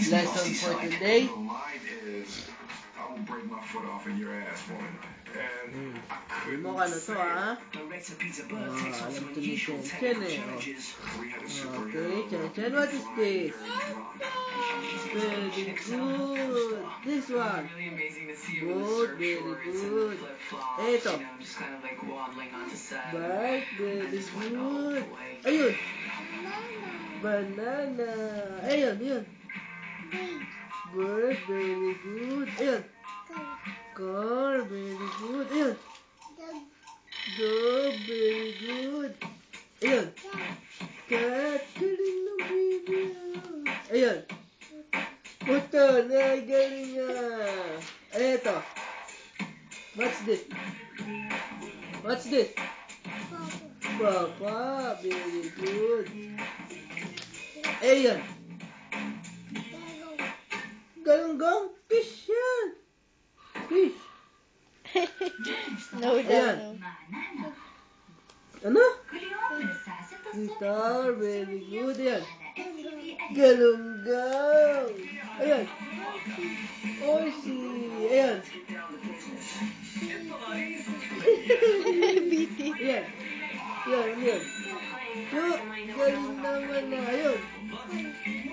lesson for today. Hindi mo ano to alam to ni Chen Chen Okay, Chen Chen, what is this? Very good. This one. Good, very good. Eto. Bart, very good. Ayun. Banana. Ayun, yun. Bird, very good. Ayun. Car, very good. Ayun. Dog, very good. Ayun. Cat, galing ng baby. Ayun. Puto, galing Eto. What's this? What's this? Papa, very good. Ayun. Galunggong, fish yan. Fish. No, Ayan. no. Ano? Guitar, very good. Ayan. Galunggong. Ayan. Orsi. Ayan. Ayan. Ayan, ano yan? Chuk, galing naman na. Ayun.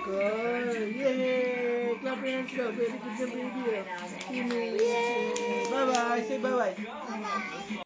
Car. Yay! Clap your hands daw. Very good na baby. Yay! Bye-bye. Say bye-bye.